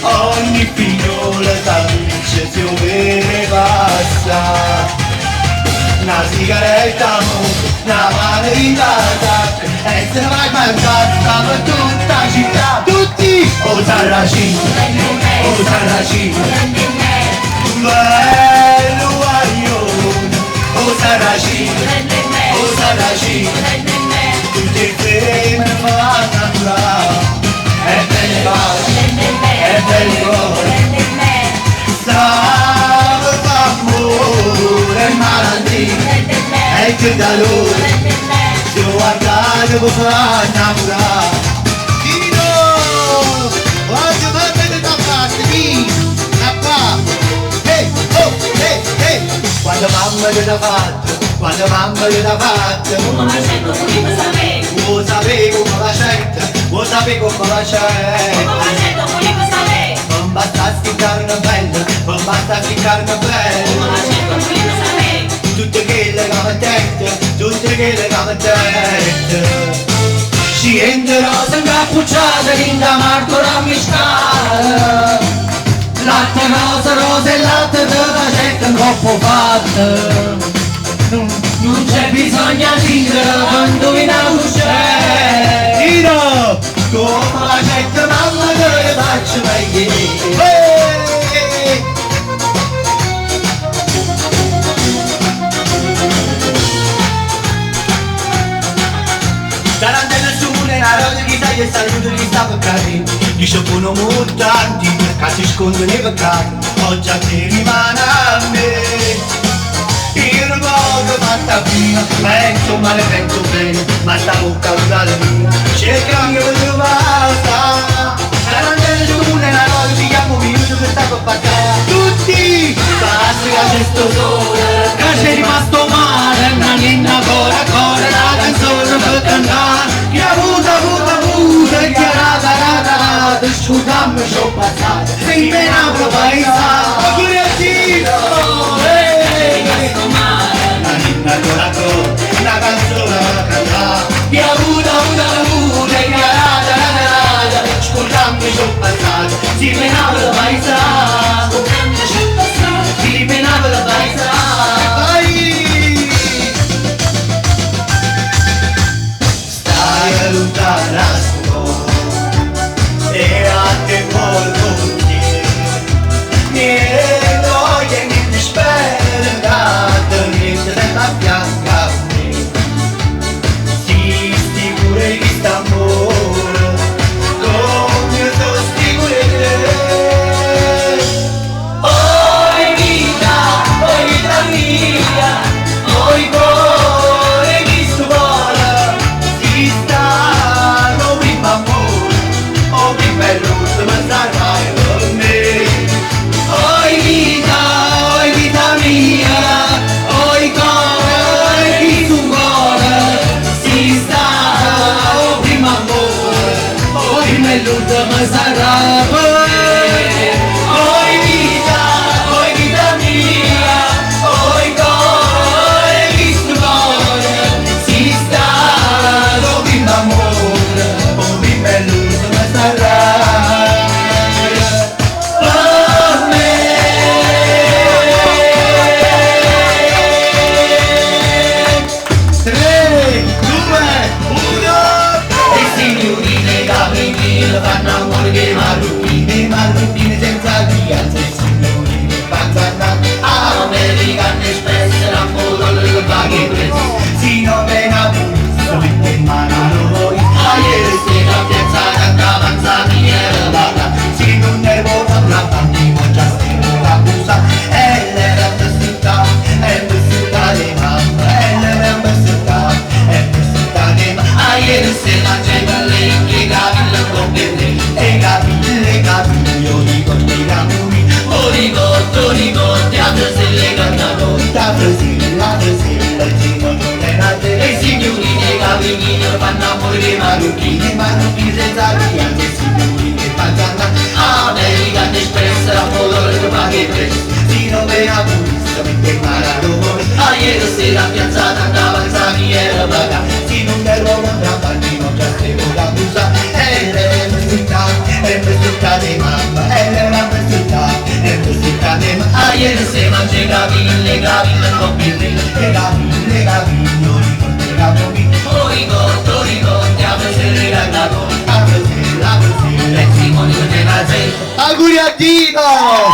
Ogni figliola tanto si overe passa. Una sigaretta, una maritata, e se ne vai mangiata per tutta la città. Tutti! O Sarracino, o Sarracino, bello guaglione. O Sarracino, o Sarracino, tutti i femmine fanno curare. E bene va, e bene stavo d'amore e malattia e che da lui se lo guardate può far innamorare. Tino, oggi mandate da parte di da qua. Ehi, oh, ehi, quando mamma gli ha fatto, quando mamma gli ha fatto, come la sento pulita sapere, vuoi sapere come la sento, vuoi sapere come la sento. come la sento pulita sapere, Non basta carne bella, non basta carne come bella. la sento pulita sapere, Tutte quelle cavatette, tutte quelle cavatette. Ci entrano incappucciate in da Marco Rammiscale. Latte rosa, rosa e latte di facetta troppo fatta. Non c'è bisogno di ridere quando viene a uscire. Tiro! Come la gente mamma che le faccio vedere. Tarantella su una rosa che sai e saluto che sta per carino. Dice buono moltanti che si scondono i peccati. Oggi a te rimane a me. Io non voglio fatta prima, penso male, penso bene, ma sta bocca usata mia, cercami di basta. Tarantella su una rosa che chiamo minuto per sta per passare. Tutti! Basta che c'è sto sole, che c'è rimasto male, una linea ancora, la canzone per cantare. Chi ha avuto, e chi ha rata, sciugammi c'ho passato, sei penabro paesato, curioso, una linea ancora, una canzone per cantare. Chi ha avuto, e chi ha rata, sciugammi c'ho passato, sei penabro paesato, sei penabro paesato. Stai lontana e a te volentieri. Niente noia, niente speranza, niente nella fianca a me. Si sicuro di st'amore, come io sto sicuro di te. Oi vita mia, oi cuore di stuola, si stanno prima amore, o prima è rosso ma sarai per me. Oi vita mia, oi cuore di stuola, si stanno prima appena pulito mentre il maradone. A ieri sera piazzata andava il Saniero Baga. Si non ero un bambino già stevo la busa. E le città di mamma, e le città di mamma. A ieri sera mangi gavine, le gavine con birrino. Le gavine, io ricordo mi. Ricordo, a vedere la gavone. A vedere, e Simone della gente. Auguri a Tino!